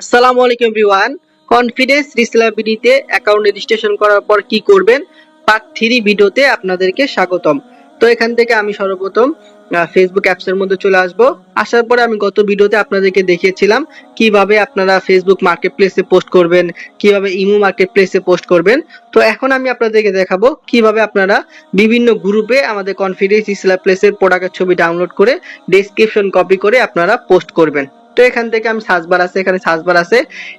আসসালামু আলাইকুম everyone. Confidence রিসেলাবিলিটিতে account registration করার পর কি করবেন পার্ট 3 ভিডিওতে আপনাদেরকে স্বাগতম। তো এখান থেকে আমি সর্বপ্রথম ফেসবুক অ্যাপসের মধ্যে চলে আসব। আসার পরে আমি গত ভিডিওতে আপনাদেরকে দেখিয়েছিলাম কিভাবে আপনারা ফেসবুক মার্কেটপ্লেসে পোস্ট করবেন, কিভাবে ইমো মার্কেটপ্লেসে পোস্ট করবেন। তো এখন আমি আপনাদেরকে দেখাবো কিভাবে আপনারা বিভিন্ন গ্রুপে আমাদের কনফিডেন্স রিসেলাপ্লেসের প্রোডাক্টের ছবি ডাউনলোড করে ডেসক্রিপশন কপি করে আপনারা পোস্ট করবেন। তো এখান থেকে আমি সার্চ বার আছে, এখানে সার্চ বার আছে।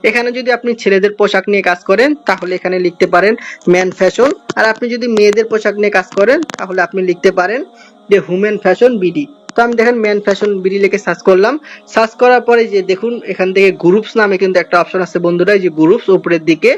এখানে যদি আপনি ছেলেদের পোশাক নিয়ে কাজ করেন তাহলে এখানে লিখতে পারেন ম্যান ফ্যাশন, আর আপনি যদি মেয়েদের পোশাক নিয়ে কাজ করেন তাহলে আপনি লিখতে পারেন যে হুমেন ফ্যাশন বিডি। তো আমি দেখেন ম্যান ফ্যাশন বিডি লিখে সার্চ করলাম। সার্চ করার পরে যে দেখুন এখান থেকে গ্রুপস নামে কিন্তু একটা অপশন আছে বন্ধুরা, এই যে গ্রুপস উপরের দিকে।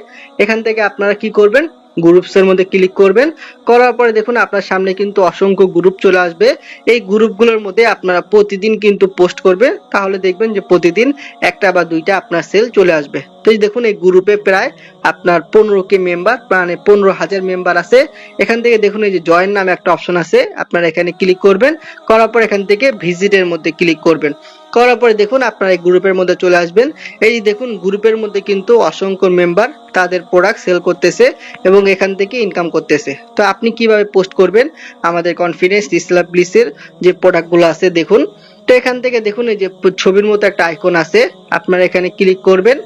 এখান থেকে আপনারা কি করবেন, গ্রুপস এর মধ্যে ক্লিক করবেন। করার পরে দেখুন আপনার সামনে কিন্তু অসংখ্য গ্রুপ চলে আসবে। এই গ্রুপগুলোর মধ্যে আপনারা প্রতিদিন কিন্তু পোস্ট করবে, তাহলে দেখবেন যে প্রতিদিন একটা বা দুইটা আপনার সেল চলে আসবে। তো এই দেখুন এই গ্রুপে প্রায় আপনার 15K মেম্বার, মানে 15,000 মেম্বার আছে। এখান থেকে দেখুন এই যে জয়েন নামে একটা অপশন আছে, আপনারা এখানে ক্লিক করবেন। করার পর এখান থেকে ভিজিটের মধ্যে ক্লিক করবেন। করার পরে দেখুন আপনারা এই গ্রুপের মধ্যে চলে আসবেন। এই যে দেখুন গ্রুপের মধ্যে কিন্তু অসংখ্য মেম্বার তাদের প্রোডাক্ট সেল করতেছে এবং এখান থেকে ইনকাম করতেছে। তো আপনি কিভাবে পোস্ট করবেন আমাদের কনফিডেন্স রিসেলাবিলিটির যে প্রোডাক্টগুলো আছে দেখুন। তো এখান থেকে দেখুন এই যে ছবির মতো একটা আইকন আছে, আপনারা এখানে ক্লিক করবেন।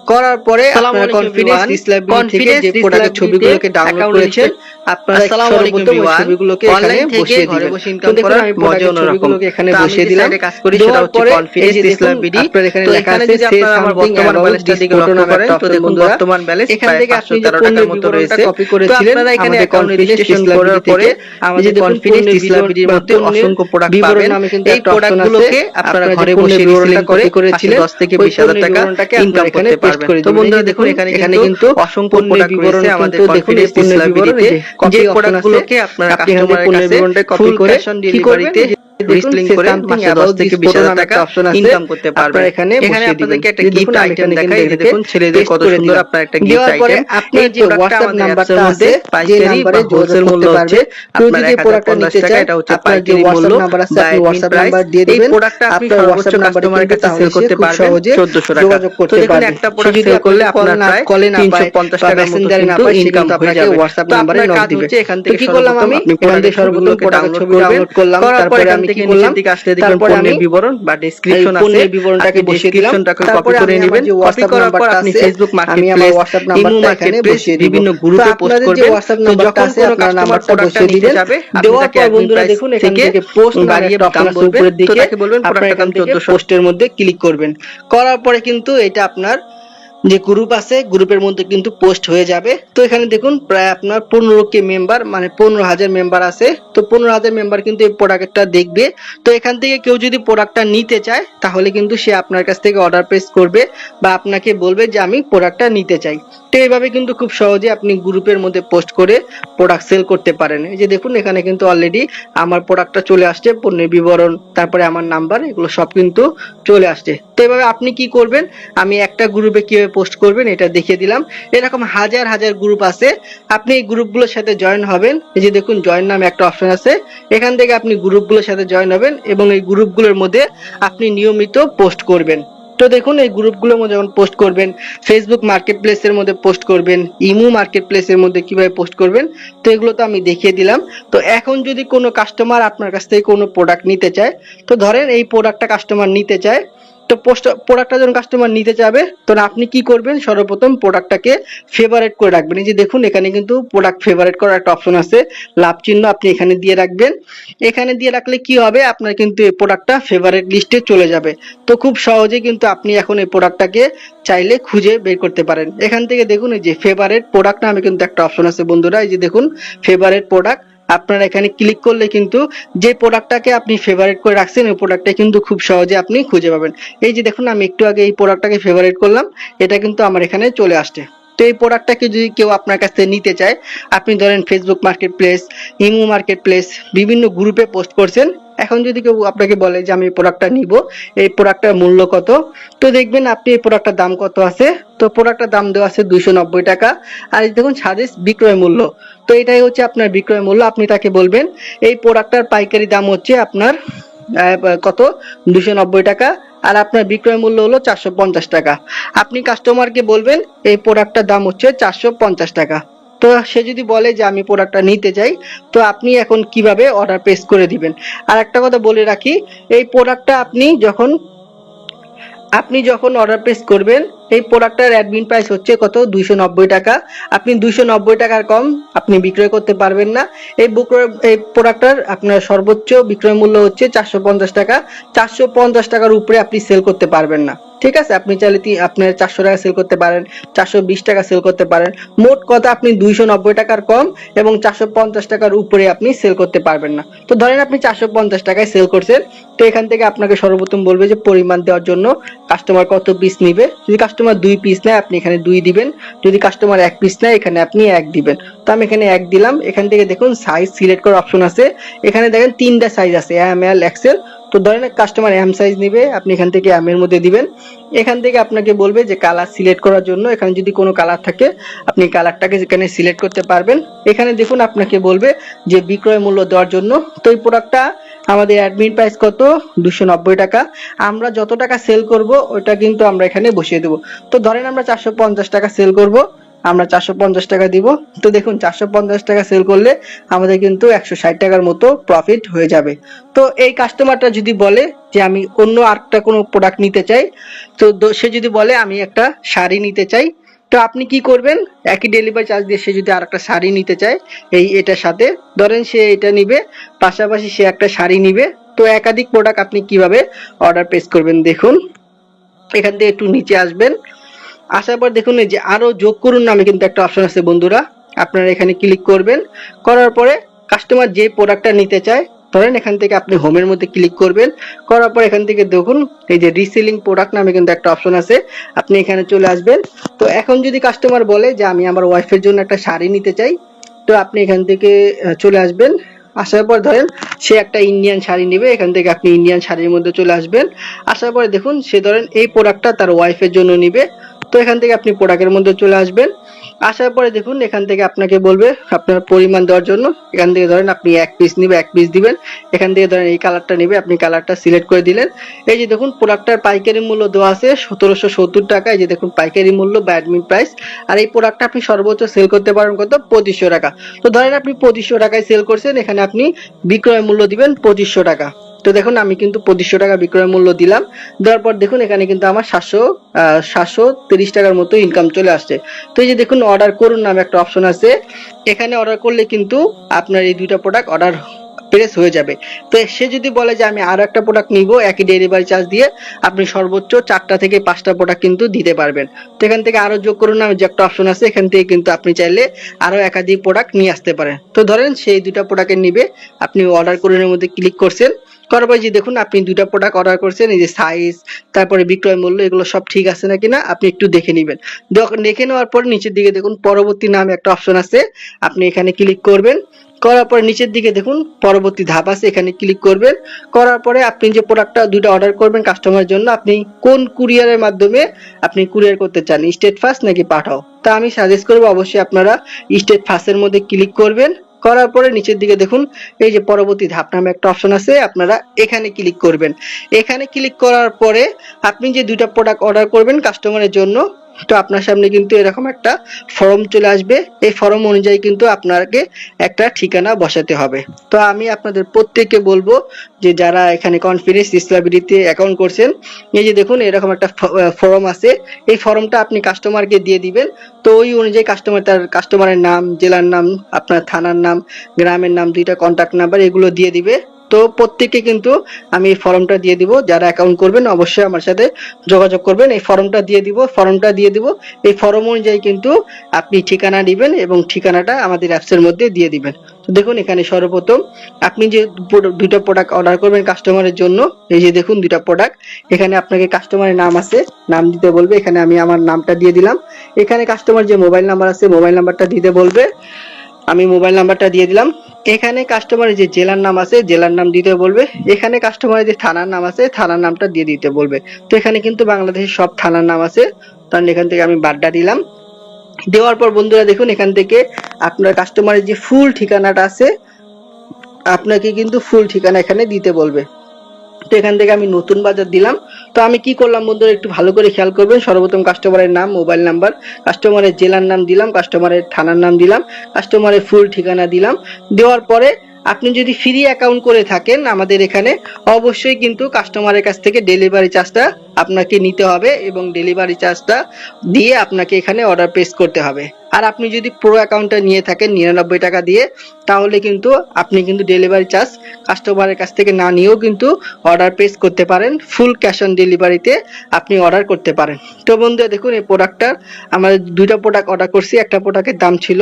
করার পরে আপনারা কনফিডেন্স রিসেলাবিলিটি থেকে যে প্রোডাক্টের ছবিগুলোকে ডাউনলোড করেছেন আপনারা সর্বপ্রথম ওই ছবিগুলোকে এখানে বসিয়ে দিবেন। তো দেখুন আমি প্রোডাক্টের ছবিগুলোকে এখানে বসিয়ে দিলাম। কাজ করি সেটা হচ্ছে কনফিডেন্স রিসেলাবিলিটি। আপনারা এখানে লেখা আছে সে আমার বর্তমান ব্যালেন্সটা দিকে লক্ষ্য করেন। তো দেখুন বর্তমান ব্যালেন্স এখান থেকে আপনি যে 513 টাকার মতো রয়েছে কপি করেছিলেন। আপনারা এখানে অ্যাকাউন্ট রেজিস্ট্রেশন করার পরে আমাদের কনফিডেন্স রিসেলাবিলিটির মধ্যে অসংখ্য প্রোডাক্ট পাবেন। এই প্রোডাক্টগুলোকে আপনারা ঘরে বসে রিসেলিং করে করেছিলেন 10 থেকে 20,000 টাকা ইনকাম করতে পারবেন। তো বন্ধুরা দেখুন এখানে কিন্তু অসংখ্য প্রোডাক্ট রয়েছে আমাদের কনফিডেন্স রিসেলাবিলিটিতে। যে প্রোডাক্টগুলোকে আপনারা কাস্টমারের কাছে কপি করে ডেলিভারিতে রিসেলিং করে মাসে 10 থেকে 20,000 টাকা ইনকাম করতে পারবেন। এখানে আপনাদেরকে একটা গিফট আইটেম দেখাই, এই দেখুন ছেলেদের কত সুন্দর আপনার একটা গিফট আইটেম। আপনি যে হোয়াটসঅ্যাপ নাম্বারটা আছে পাইকারি বা হোলসেল মূল্য হচ্ছে আপনার 1050 টাকা, এটা হচ্ছে পাইকারি মূল্য। আপনি হোয়াটসঅ্যাপ নাম্বার দিয়ে দিবেন। এই প্রোডাক্টটা আপনি সর্বোচ্চ কাস্টমারের কাছে সেল করতে পারবেন 1400 টাকা। তো দেখুন একটা প্রোডাক্ট সেল করলে আপনার প্রায় 350 টাকা মেসেঞ্জারে না পায় ইনকাম হয়ে যাবে। হোয়াটসঅ্যাপ নাম্বারে নক দিবেন। এখান থেকে কি করলাম আমি, এখান থেকে সর্বপ্রথম প্রোডাক্ট ছবি ডাউনলোড করলাম। তারপরে আমি কি করলাম, দিকে আসলে দেখবেন পণ্যের বিবরণ বা ডেসক্রিপশন আছে, পণ্যের বিবরণটাকে বসিয়ে দিলাম। তারপরে কপি করে নেবেন। কপি করার পর আপনি ফেসবুক মার্কেটপ্লেস, ইমো মার্কেটপ্লেস বিভিন্ন গ্রুপে পোস্ট করবেন। তো যখন কোনো কাস্টমার প্রোডাক্টটা নিতে যাবে দেওয়ার পর বন্ধুরা দেখুন এখান থেকে পোস্ট বাড়িয়ে দাম বলবে, তো তাকে বলবেন প্রোডাক্টের দাম 1400, পোস্টের মধ্যে ক্লিক করবেন। করার পরে কিন্তু এটা আপনার যে গ্রুপ আছে গ্রুপের মধ্যে কিন্তু পোস্ট হয়ে যাবে। তো এখানে দেখুন প্রায় আপনার 15K মেম্বার, মানে 15,000 মেম্বার আছে। তো 15,000 মেম্বার কিন্তু এই প্রোডাক্টটা দেখবে। তো এখান থেকে কেউ যদি প্রোডাক্টটা নিতে চায় তাহলে কিন্তু সে আপনার কাছ থেকে অর্ডার প্লেস করবে বা আপনাকে বলবে যে আমি প্রোডাক্টটা নিতে চাই। তো এইভাবে কিন্তু খুব সহজে আপনি গ্রুপের মধ্যে পোস্ট করে প্রোডাক্ট সেল করতে পারেন। এই যে দেখুন এখানে কিন্তু অলরেডি আমার প্রোডাক্টটা চলে আসছে, পণ্যের বিবরণ, তারপরে আমার নাম্বার, এগুলো সব কিন্তু চলে আসছে। তো এইভাবে আপনি কি করবেন, আমি একটা গ্রুপে কিভাবে পোস্ট করবেন এটা দেখিয়ে দিলাম। এরকম হাজার হাজার গ্রুপ আছে, আপনি এই গ্রুপগুলোর সাথে জয়েন হবেন। এই যে দেখুন জয়েন নামে একটা অপশন আছে, এখান থেকে আপনি গ্রুপগুলোর সাথে জয়েন হবেন এবং এই গ্রুপগুলোর মধ্যে আপনি নিয়মিত পোস্ট করবেন। তো দেখুন এই গ্রুপগুলোর মধ্যে যখন পোস্ট করবেন, ফেসবুক মার্কেটপ্লেসের মধ্যে পোস্ট করবেন, ইমো মার্কেটপ্লেসের মধ্যে কিভাবে পোস্ট করবেন, তো এগুলো তো আমি দেখিয়ে দিলাম। তো এখন যদি কোনো কাস্টমার আপনার কাছ থেকে কোনো প্রোডাক্ট নিতে চায়, তো ধরেন এই প্রোডাক্টটা কাস্টমার নিতে চায়, তো প্রোডাক্টটা যখন কাস্টমার নিতে যাবে তখন আপনি কি করবেন, সর্বপ্রথম প্রোডাক্টটাকে ফেভারিট করে রাখবেন। এই যে দেখুন এখানে কিন্তু প্রোডাক্ট ফেভারিট করার একটা অপশন আছে, লাভ চিহ্ন আপনি এখানে দিয়ে রাখবেন। এখানে দিয়ে রাখলে কি হবে, আপনার কিন্তু এই প্রোডাক্টটা ফেভারিট লিস্টে চলে যাবে। তো খুব সহজে কিন্তু আপনি এখন এই প্রোডাক্টটাকে চাইলে খুঁজে বের করতে পারেন। এখান থেকে দেখুন এই যে ফেভারিট প্রোডাক্ট নামে কিন্তু একটা অপশন আছে বন্ধুরা, এই যে দেখুন ফেভারিট প্রোডাক্ট। আপনারা এখানে ক্লিক করলে কিন্তু যে প্রোডাক্টটাকে আপনি ফেভারিট করে রাখছেন ওই প্রোডাক্টটা কিন্তু খুব সহজে আপনি খুঁজে পাবেন। এই যে দেখুন আমি একটু আগে এই প্রোডাক্টটাকে ফেভারিট করলাম, এটা কিন্তু আমার এখানে চলে আসছে। তো এই প্রোডাক্টটাকে যদি কেউ আপনার কাছ থেকে নিতে চায়, আপনি ধরেন ফেসবুক মার্কেটপ্লেস, ইমো মার্কেটপ্লেস বিভিন্ন গ্রুপে পোস্ট করছেন। এখন যদি কেউ আপনাকে বলে যে আমি এই প্রোডাক্টটা নিব, এই প্রোডাক্টটার মূল্য কত, তো দেখবেন আপনি এই প্রোডাক্টটার দাম কত আছে। তো প্রোডাক্টটার দাম দেওয়া আছে 290 টাকা। আর এই দেখুন সাজেস্ট বিক্রয় মূল্য, তো এটাই হচ্ছে আপনার বিক্রয় মূল্য। আপনি তাকে বলবেন এই প্রোডাক্টটার পাইকারি দাম হচ্ছে আপনার কত, 290 টাকা। আর আপনার বিক্রয় মূল্য হলো 450 টাকা। আপনি কাস্টমারকে বলবেন এই প্রোডাক্টটার দাম হচ্ছে 450 টাকা। তো সে যদি বলে যে আমি প্রোডাক্টটা নিতে চাই, তো আপনি এখন কিভাবে অর্ডার প্লেস করে দিবেন। আর একটা কথা বলে রাখি, এই প্রোডাক্টটা আপনি যখন অর্ডার প্লেস করবেন, এই প্রোডাক্টটার অ্যাডমিন প্রাইস হচ্ছে কত, 290 টাকা। আপনি 290 টাকার কম আপনি বিক্রয় করতে পারবেন না। এই প্রোডাক্টটার আপনার সর্বোচ্চ বিক্রয় মূল্য হচ্ছে 450 টাকা। 450 টাকার উপরে আপনি সেল করতে পারবেন না, ঠিক আছে। আপনি চাইলে আপনার 400 টাকা সেল করতে পারেন, 420 টাকা সেল করতে পারেন। মোট কথা আপনি 290 টাকার কম এবং 450 টাকার উপরে আপনি সেল করতে পারবেন না। তো ধরেন আপনি 450 টাকায় সেল করছেন, তো এখান থেকে আপনাকে সর্বপ্রথম বলবে যে পরিমাণ দেওয়ার জন্য কাস্টমার কত পিস নিবে। যদি কাস্টমার 2 পিস নেয় আপনি এখানে 2 দিবেন, যদি কাস্টমার 1 পিস নেয় এখানে আপনি 1 দিবেন। তো আমি এখানে 1 দিলাম। এখান থেকে দেখুন সাইজ সিলেক্ট করার অপশন আছে, এখানে দেখেন 3টা সাইজ আছে, এম, এল, এক্সেল। তো ধরেন কাস্টমার এম সাইজ নিবে, আপনি এখান থেকে এম এর মধ্যে দিবেন। এখান থেকে আপনাকে বলবে যে কালার সিলেক্ট করার জন্য, এখানে যদি কোনো কালার থাকে আপনি কালারটাকে এখানে সিলেক্ট করতে পারবেন। এখানে দেখুন আপনাকে বলবে যে বিক্রয় মূল্য দেওয়ার জন্য। তো এই প্রোডাক্টটা আমাদের অ্যাডমিন প্রাইস কত, 290 টাকা। আমরা যত টাকা সেল করব ওটা কিন্তু আমরা এখানে বসিয়ে দেব। তো ধরেন আমরা 450 টাকা সেল করব, আমরা 450 টাকা দিব। তো দেখুন 450 টাকা সেল করলে আমাদের কিন্তু 160 টাকার মতো প্রফিট হয়ে যাবে। তো এই কাস্টমারটা যদি বলে যে আমি অন্য আরেকটা কোনো প্রোডাক্ট নিতে চাই, তো সে যদি বলে আমি একটা শাড়ি নিতে চাই, তো আপনি কি করবেন, একই ডেলিভারি চার্জ দিয়ে সে যদি আরেকটা শাড়ি নিতে চায় এটার সাথে, ধরেন সে এটা নিবে, পাশাপাশি সে একটা শাড়ি নিবে। তো একাধিক প্রোডাক্ট আপনি কিভাবে অর্ডার প্লেস করবেন, দেখুন এখান থেকে একটু নিচে আসবেন। আসার পর দেখুন এই যে আরো যোগ করুন নামে কিন্তু একটা অপশন আছে বন্ধুরা, আপনারা এখানে ক্লিক করবেন। করার পরে কাস্টমার যে প্রোডাক্টটা নিতে চায়, ধরেন এখান থেকে আপনি হোমের মধ্যে ক্লিক করবেন। করার পর এখান থেকে দেখুন এই যে রিসেলিং প্রোডাক্ট নামে কিন্তু একটা অপশন আছে, আপনি এখানে চলে আসবেন। তো এখন যদি কাস্টমার বলে যে আমি আমার ওয়াইফের জন্য একটা শাড়ি নিতে চাই, তো আপনি এখান থেকে চলে আসবেন। আসার পর ধরেন সে একটা ইন্ডিয়ান শাড়ি নেবে, এখান থেকে আপনি ইন্ডিয়ান শাড়ির মধ্যে চলে আসবেন। আসার পরে দেখুন সে ধরেন এই প্রোডাক্টটা তার ওয়াইফের জন্য নিবে, তো এখান থেকে আপনি প্রোডাক্টের মধ্যে চলে আসবেন। আসার পরে দেখুন এখান থেকে আপনাকে বলবে আপনার পরিমাণ দেওয়ার জন্য, এখান থেকে ধরেন আপনি 1 পিস নিবে, 1 পিস দিবেন। এখান থেকে ধরেন এই কালারটা নেবে, আপনি কালারটা সিলেক্ট করে দিলেন। এই যে দেখুন প্রোডাক্টটার পাইকারি মূল্য দেওয়া আছে 1770 টাকা, এই যে দেখুন পাইকারি মূল্য বা অ্যাডমিন প্রাইস। আর এই প্রোডাক্টটা আপনি সর্বোচ্চ সেল করতে পারেন কত, 2500 টাকা। তো ধরেন আপনি 2500 টাকায় সেল করছেন, এখানে আপনি বিক্রয় মূল্য দিবেন 2500 টাকা। তো দেখুন আমি কিন্তু 2500 টাকা বিক্রয় মূল্য দিলাম। দেওয়ার পর দেখুন এখানে কিন্তু আমার 730 টাকার মতো ইনকাম চলে আসছে। তো এই যে দেখুন অর্ডার করুন নামে একটা অপশন আছে, এখানে অর্ডার করলে কিন্তু আপনার এই দুইটা প্রোডাক্ট অর্ডার প্লেস হয়ে যাবে। তো সে যদি বলে যে আমি আরো একটা প্রোডাক্ট নিব একই ডেলিভারি চার্জ দিয়ে, আপনি সর্বোচ্চ 4টা থেকে 5টা প্রোডাক্ট কিন্তু দিতে পারবেন। তো এখান থেকে আরো যোগ করুন নামে যে একটা অপশন আছে, এখান থেকে কিন্তু আপনি চাইলে আরো একাধিক প্রোডাক্ট নিয়ে আসতে পারেন। তো ধরেন সেই দুইটা প্রোডাক্টের নিবে, আপনি অর্ডার করুনের মধ্যে ক্লিক করছেন। করার পর যে দেখুন আপনি দুইটা প্রোডাক্ট অর্ডার করছেন, এই যে সাইজ তারপরে বিক্রয় মূল্য এগুলো সব ঠিক আছে নাকি না আপনি একটু দেখে নেবেন। দেখে নেওয়ার পর নিচের দিকে দেখুন পরবর্তী নামে একটা অপশন আছে, আপনি এখানে ক্লিক করবেন। করার পরে নিচের দিকে দেখুন পরবর্তী ধাপ আছে, এখানে ক্লিক করবেন। করার পরে আপনি যে প্রোডাক্টটা দুইটা অর্ডার করবেন কাস্টমারের জন্য, আপনি কোন কুরিয়ারের মাধ্যমে আপনি কুরিয়ার করতে চান, স্টেট ফাস্ট নাকি পাঠাও। তা আমি সাজেস্ট করবো অবশ্যই আপনারা স্টেট ফাস্টের মধ্যে ক্লিক করবেন। করার পরে নিচের দিকে দেখুন এই যে পরবর্তী ধাপ নামে একটা অপশন আছে, আপনারা এখানে ক্লিক করবেন। এখানে ক্লিক করার পরে আপনি যে দুইটা প্রোডাক্ট অর্ডার করবেন কাস্টমারের জন্য, তো আপনার সামনে কিন্তু এরকম একটা ফর্ম চলে আসবে। এই ফর্ম অনুযায়ী কিন্তু আপনাকে একটা ঠিকানা বসাতে হবে। তো আমি আপনাদের প্রত্যেককে বলবো যে যারা এখানে কনফিডেন্স ডিসপ্লেবিলিটিতে অ্যাকাউন্ট করছেন, এই যে দেখুন এরকম একটা ফর্ম আছে, এই ফর্মটা আপনি কাস্টমারকে দিয়ে দিবেন। তো ওই অনুযায়ী কাস্টমার তার কাস্টমারের নাম, জেলার নাম, আপনার থানার নাম, গ্রামের নাম, দুইটা কন্ট্যাক্ট নাম্বার এগুলো দিয়ে দিবে। তো প্রত্যেককে কিন্তু আমি এই ফর্মটা দিয়ে দিব, যারা অ্যাকাউন্ট করবেন অবশ্যই আমার সাথে যোগাযোগ করবেন। এই ফর্মটা দিয়ে দিব, এই ফর্ম অনুযায়ী কিন্তু আপনি ঠিকানা দিবেন এবং ঠিকানাটা আমাদের অ্যাপসের মধ্যে দিয়ে দিবেন। তো দেখুন এখানে সর্বপ্রথম আপনি যে দুইটা প্রোডাক্ট অর্ডার করবেন কাস্টমারের জন্য, এই যে দেখুন দুইটা প্রোডাক্ট, এখানে আপনাকে কাস্টমারের নাম আছে, নাম দিতে বলবে, এখানে আমি আমার নামটা দিয়ে দিলাম। এখানে কাস্টমার যে মোবাইল নাম্বার আছে মোবাইল নাম্বারটা দিতে বলবে, আমি মোবাইল নাম্বারটা দিয়ে দিলাম। এখানে কাস্টমারের যে জেলার নাম আছে জেলার নাম দিতে বলবে, এখানে কাস্টমারের যে থানার নাম আছে থানার নামটা দিয়ে দিতে বলবে। তো এখানে কিন্তু বাংলাদেশের সব থানার নাম আছে, তাহলে এখান থেকে আমি বাড্ডা দিলাম। দেওয়ার পর বন্ধুরা দেখুন এখান থেকে আপনার কাস্টমারের যে ফুল ঠিকানাটা আছে আপনাকে কিন্তু ফুল ঠিকানা এখানে দিতে বলবে। তো এখান থেকে আমি নতুন বাজার দিলাম। তো আমি কি করলাম বন্ধুরা, একটু ভালো করে খেয়াল করবেন। সর্বপ্রথম কাস্টমারের নাম, মোবাইল নাম্বার, কাস্টমারের জেলার নাম দিলাম, কাস্টমারের থানার নাম দিলাম, কাস্টমারের ফুল ঠিকানা দিলাম। দেওয়ার পরে আপনি যদি ফ্রি অ্যাকাউন্ট করে থাকেন আমাদের এখানে, অবশ্যই কিন্তু কাস্টমারের কাছ থেকে ডেলিভারি চার্জটা আপনাকে নিতে হবে এবং ডেলিভারি চার্জটা দিয়ে আপনাকে এখানে অর্ডার প্লেস করতে হবে। আর আপনি যদি প্রো অ্যাকাউন্টটা নিয়ে থাকেন 99 টাকা দিয়ে, তাহলে কিন্তু আপনি কিন্তু ডেলিভারি চার্জ কাস্টমারের কাছ থেকে না নিয়েও কিন্তু অর্ডার প্লেস করতে পারেন। ফুল ক্যাশ অন ডেলিভারিতে আপনি অর্ডার করতে পারেন। তো বন্ধুরা দেখুন, এই প্রোডাক্টটার আমাদের দুইটা প্রোডাক্ট অর্ডার করছি। একটা প্রোডাক্টের দাম ছিল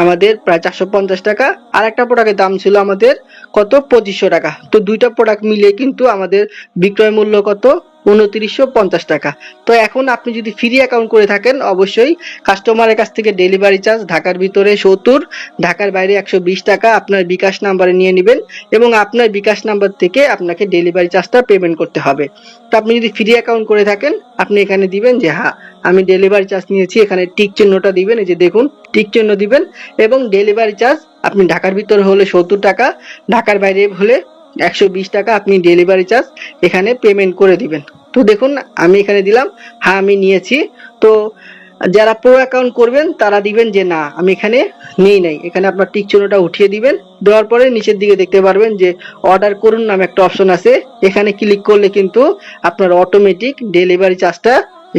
আমাদের প্রায় 450 টাকা, আর একটা প্রোডাক্টের দাম ছিল আমাদের কত 2500 টাকা। তো দুইটা প্রোডাক্ট মিলিয়ে কিন্তু আমাদের বিক্রয় মূল্য কত 2950 টাকা। তো এখন আপনি যদি ফ্রি অ্যাকাউন্ট করে থাকেন, অবশ্যই কাস্টমারের কাছ থেকে ডেলিভারি চার্জ ঢাকার ভিতরে 70, ঢাকার বাইরে 120 টাকা আপনার বিকাশ নাম্বারে নিয়ে নেবেন এবং আপনার বিকাশ নাম্বার থেকে আপনাকে ডেলিভারি চার্জটা পেমেন্ট করতে হবে। তো আপনি যদি ফ্রি অ্যাকাউন্ট করে থাকেন, আপনি এখানে দিবেন যে হ্যাঁ আমি ডেলিভারি চার্জ নিয়েছি, এখানে টিক চিহ্নটা দিবেন, এই যে দেখুন টিক চিহ্ন দিবেন। এবং ডেলিভারি চার্জ আপনি ঢাকার ভিতরে হলে 70 টাকা, ঢাকার বাইরে হলে 120 টাকা আপনি ডেলিভারি চার্জ এখানে পেমেন্ট করে দিবেন। তো দেখুন আমি এখানে দিলাম হ্যাঁ আমি নিয়েছি। তো যারা প্রো অ্যাকাউন্ট করবেন তারা দিবেন যে না আমি এখানে নেই নাই, এখানে আপনার টিক চিহ্নটা উঠিয়ে দিবেন। দেওয়ার পরে নিচের দিকে দেখতে পারবেন যে অর্ডার করুন নামে একটা অপশন আছে, এখানে ক্লিক করলে কিন্তু আপনার অটোমেটিক ডেলিভারি চার্জটা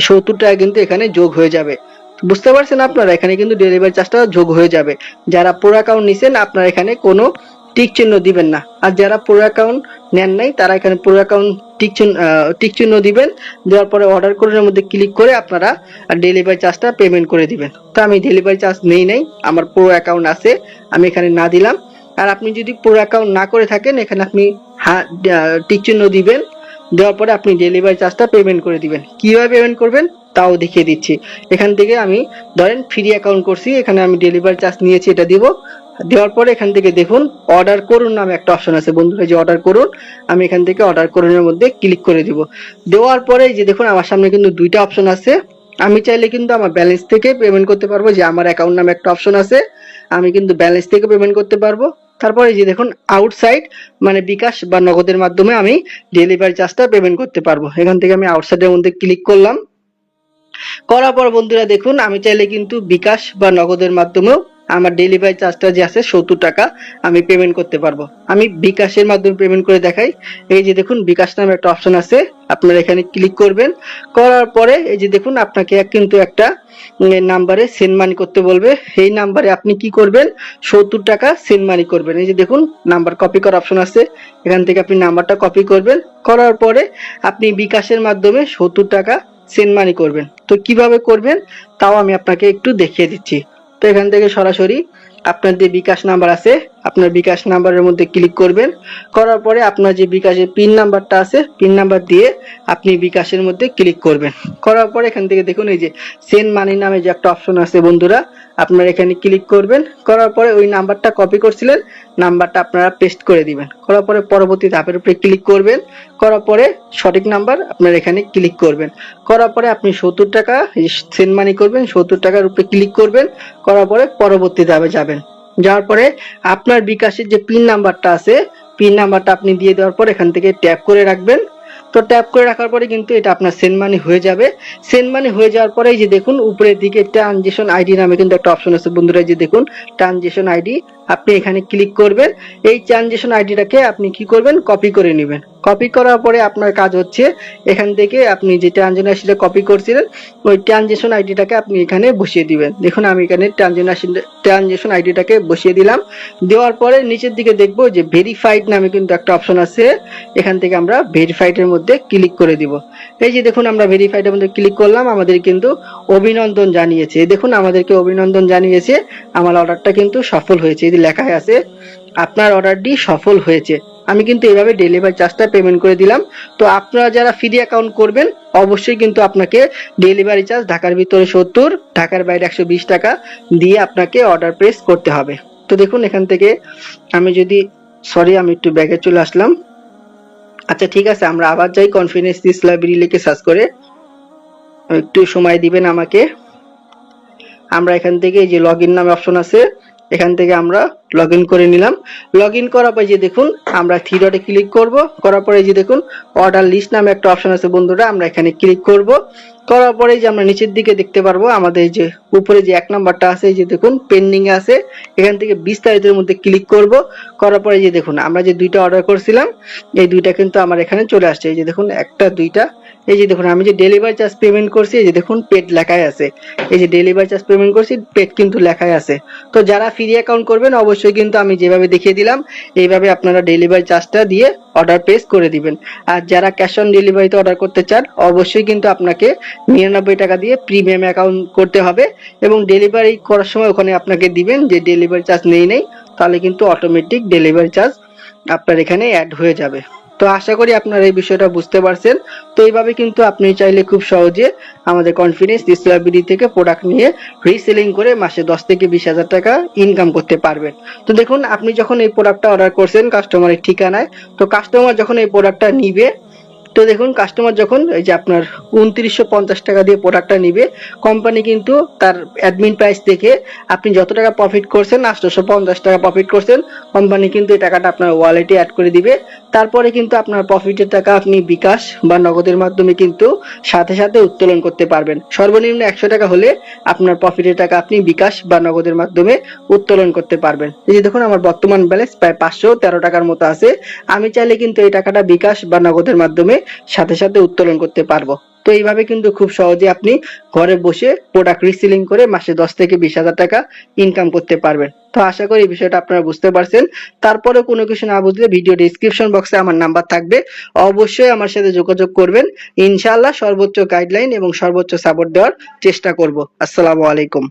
70 টাকা কিন্তু এখানে যোগ হয়ে যাবে। বুঝতে পারছেন আপনারা, এখানে কিন্তু ডেলিভারি চার্জটা যোগ হয়ে যাবে। যারা প্রো অ্যাকাউন্ট নিছেন আপনারা এখানে কোনো টিক চিহ্ন দিবেন না, আর যারা প্রো অ্যাকাউন্ট নেন নাই তারা এখানে প্রো অ্যাকাউন্ট টিক চিহ্ন দিবেন। দেওয়ার পরে অর্ডার করার মধ্যে ক্লিক করে আপনারা ডেলিভারি চার্জটা পেমেন্ট করে দিবেন। তো আমি ডেলিভারি চার্জ নেই নাই, আমার প্রো অ্যাকাউন্ট আছে, আমি এখানে না দিলাম। আর আপনি যদি প্রো অ্যাকাউন্ট না করে থাকেন, এখানে আপনি টিক চিহ্ন দিবেন। দেওয়ার পরে আপনি ডেলিভারি চার্জটা পেমেন্ট করে দিবেন। কিভাবে পেমেন্ট করবেন তাও দেখিয়ে দিচ্ছি। এখান থেকে আমি ধরেন ফ্রি অ্যাকাউন্ট করছি, এখানে আমি ডেলিভারি চার্জ নিয়েছি, এটা দিব। দেওয়ার পরে এখান থেকে দেখুন অর্ডার করুন নামে একটা অপশন আছে বন্ধুরা, যে অর্ডার করুন, আমি এখান থেকে অর্ডার করুনের মধ্যে ক্লিক করে দিব। দেওয়ার পরে যে দেখুন আমার সামনে কিন্তু দুইটা অপশন আছে। আমি চাইলে কিন্তু আমার ব্যালেন্স থেকে পেমেন্ট করতে পারবো, যে আমার অ্যাকাউন্ট নামে একটা অপশন আছে, আমি কিন্তু ব্যালেন্স থেকে পেমেন্ট করতে পারবো। তারপরে যে দেখুন আউটসাইড মানে বিকাশ বা নগদের মাধ্যমে আমি ডেলিভারি চার্জটা পেমেন্ট করতে পারবো। এখান থেকে আমি আউটসাইডের মধ্যে ক্লিক করলাম। করার পর বন্ধুরা দেখুন আমি চাইলে কিন্তু বিকাশ বা নগদের মাধ্যমেও আমার ডেলিভারি চার্জটা যে আছে 70 টাকা আমি পেমেন্ট করতে পারবো। আমি বিকাশের মাধ্যমে পেমেন্ট করে দেখাই। এই যে দেখুন বিকাশ নামে একটা অপশন আছে, আপনারা এখানে ক্লিক করবেন। করার পরে এই যে দেখুন আপনাকে কিন্তু একটা নাম্বারে সেন্ড মানি করতে বলবে। এই নাম্বারে আপনি কি করবেন 70 টাকা সেন্ড মানি করবেন। এই যে দেখুন নাম্বার কপি করার অপশন আছে, এখান থেকে আপনি নাম্বারটা কপি করবেন। করার পরে আপনি বিকাশের মাধ্যমে 70 টাকা সেন্ড মানি করবেন। তো কিভাবে করবেন তাও আমি আপনাকে একটু দেখিয়ে দিচ্ছি। তো এখান থেকে সরাসরি আপনার যে বিকাশ নাম্বার আছে, আপনার বিকাশ নাম্বারের মধ্যে ক্লিক করবেন। করার পরে আপনার যে বিকাশের পিন নাম্বারটা আছে, পিন নাম্বার দিয়ে আপনি বিকাশের মধ্যে ক্লিক করবেন। করার পরে এখান থেকে দেখুন এই যে সেন্ড মানি নামে যে একটা অপশন আছে বন্ধুরা, আপনারা এখানে ক্লিক করবেন। করার পরে ওই নাম্বারটা কপি করছিলেন, নাম্বারটা আপনারা পেস্ট করে দিবেন। করার পরে পরবর্তী ধাপের উপরে ক্লিক করবেন। করার পরে সঠিক নাম্বার আপনারা এখানে ক্লিক করবেন। করার পরে আপনি 70 টাকা সেন্ড মানি করবেন, 70 টাকার উপরে ক্লিক করবেন। করার পরে পরবর্তী ধাপে যাবেন। যাওয়ার পরে আপনার বিকাশের যে পিন নাম্বারটা আছে, পিন নাম্বারটা আপনি দিয়ে দেওয়ার পর এখান থেকে ট্যাপ করে রাখবেন। তো ট্যাপ করে রাখার পরে কিন্তু এটা আপনার সেন্ড মানি হয়ে যাবে। সেন্ড মানি হয়ে যাওয়ার পরে যে দেখুন উপরের দিকে ট্রানজেকশন আইডি নামে কিন্তু একটা অপশন আছে বন্ধুরা, যে দেখুন ট্রানজেকশন আইডি, আপনি এখানে ক্লিক করবেন। এই ট্রানজেকশন আইডিটাকে আপনি কি করবেন কপি করে নেবেন। কপি করার পরে আপনার কাজ হচ্ছে এখান থেকে আপনি যে ট্রানজেকশন আইডিটা কপি করছিলেন ওই ট্রানজেকশন আইডিটাকে আপনি এখানে বসিয়ে দিবেন। দেখুন আমি এখানে ট্রানজেকশন আইডিটাকে বসিয়ে দিলাম। দেওয়ার পরে নিচের দিকে দেখবো যে ভেরিফাইড নামে কিন্তু একটা অপশন আছে, এখান থেকে আমরা ভেরিফাইড এর মধ্যে ক্লিক করে দিব। এই যে দেখুন আমরা ভেরিফাইড এর মধ্যে ক্লিক করলাম, আমাদের কিন্তু অভিনন্দন জানিয়েছে। দেখুন আমাদেরকে অভিনন্দন জানিয়েছে, আমার অর্ডারটা কিন্তু সফল হয়েছে। এই যে লেখা আছে আপনার অর্ডারটি সফল হয়েছে। আমি কিন্তু এইভাবে ডেলিভারি চার্জটা পেমেন্ট করে দিলাম। তো আপনারা যারা ফ্রি অ্যাকাউন্ট করবেন অবশ্যই কিন্তু আপনাকে ডেলিভারি চার্জ ঢাকার ভিতরে 70, ঢাকার বাইরে 120 টাকা দিয়ে আপনাকে অর্ডার প্লেস করতে হবে। তো দেখুন এখান থেকে আমি যদি আমি একটু ব্যাগে চলে আসলাম। আচ্ছা ঠিক আছে, আমরা আবার যাই কনফিডেন্স দিস লাইব্রেরি লিখে সার্চ করে, একটু সময় দিবেন আমাকে। আমরা এখান থেকে এই যে লগইন নামে অপশন আছে, এখান থেকে আমরা লগ ইন করে নিলাম। লগ ইন করার পর যে দেখুন আমরা থ্রি ডটে ক্লিক করব, করার পরে যে দেখুন অর্ডার লিস্ট নামে একটা অপশন আছে বন্ধুরা, আমরা এখানে ক্লিক করব। করার পরে যে আমরা নিচের দিকে দেখতে পারবো আমাদের এই যে উপরে যে 1 নাম্বারটা আছে এই যে দেখুন পেন্ডিং এ আছে, এখান থেকে বিস্তারিতের মধ্যে ক্লিক করব। করার পরে যে দেখুন আমরা যে দুইটা অর্ডার করছিলাম এই দুইটা কিন্তু আমার এখানে চলে আসছে। এই যে দেখুন একটা দুইটা, এই যে দেখুন আমি যে ডেলিভারি চার্জ পেমেন্ট করছি এই যে দেখুন পেড লেখাই আছে, এই যে ডেলিভারি চার্জ পেমেন্ট করছি পেড কিন্তু লেখাই আছে। তো যারা ফ্রি অ্যাকাউন্ট করবেন অবশ্যই কিন্তু আমি যেভাবে দেখিয়ে দিলাম এইভাবে আপনারা ডেলিভারি চার্জটা দিয়ে অর্ডার প্লেস করে দিবেন। আর যারা ক্যাশ অন ডেলিভারিতে অর্ডার করতে চান অবশ্যই কিন্তু আপনাকে 99 টাকা দিয়ে প্রিমিয়াম অ্যাকাউন্ট করতে হবে এবং ডেলিভারি করার সময় ওখানে আপনাকে দিবেন যে ডেলিভারি চার্জ নেই, তাহলে কিন্তু অটোমেটিক ডেলিভারি চার্জ আপনার এখানে অ্যাড হয়ে যাবে। তো আশা করি আপনারা এই বিষয়টা বুঝতে পারছেন। তো এইভাবে কিন্তু আপনি চাইলে খুব সহজে আমাদের কনফিডেন্স ডিসপ্লেবিলিটি থেকে প্রোডাক্ট নিয়ে রিসেলিং করে মাসে 10 থেকে 20 হাজার টাকা ইনকাম করতে পারবেন। তো দেখুন আপনি যখন এই প্রোডাক্টটা অর্ডার করছেন কাস্টমারের ঠিকানায়, তো কাস্টমার যখন এই প্রোডাক্টটা নিবে, তো দেখুন কাস্টমার যখন এই যে আপনার 2950 টাকা দিয়ে প্রোডাক্টটা নিবে, কোম্পানি কিন্তু তার অ্যাডমিন প্রাইস থেকে আপনি যত টাকা প্রফিট করছেন 850 টাকা প্রফিট করছেন, কোম্পানি কিন্তু এই টাকাটা আপনার ওয়ালেটে অ্যাড করে দিবে। তারপরে কিন্তু আপনার প্রফিটের টাকা আপনি বিকাশ বা নগদের মাধ্যমে কিন্তু সাথে সাথে উত্তোলন করতে পারবেন। সর্বনিম্ন 100 টাকা হলে আপনার প্রফিটের টাকা আপনি বিকাশ বা নগদের মাধ্যমে উত্তোলন করতে পারবেন। এই যে দেখুন আমার বর্তমান ব্যালেন্স প্রায় 513 টাকার মতো আছে। আমি চাইলে কিন্তু এই টাকাটা বিকাশ বা নগদের মাধ্যমে সাথে সাথে উত্তোলন করতে পারবো। তো এইভাবে কিন্তু খুব সহজে আপনি ঘরে বসে প্রোডাক্ট রিসেলিং করে মাসে 10 থেকে 20 হাজার টাকা ইনকাম করতে পারবেন। তো আশা করি এই বিষয়টা আপনারা বুঝতে পারছেন। তারপরে কোনো কিছু না বুঝলে ভিডিও ডেসক্রিপশন বক্সে আমার নাম্বার থাকবে, অবশ্যই আমার সাথে যোগাযোগ করবেন। ইনশাআল্লাহ সর্বোচ্চ গাইডলাইন এবং সর্বোচ্চ সাপোর্ট দেওয়ার চেষ্টা করব। আসসালামু আলাইকুম।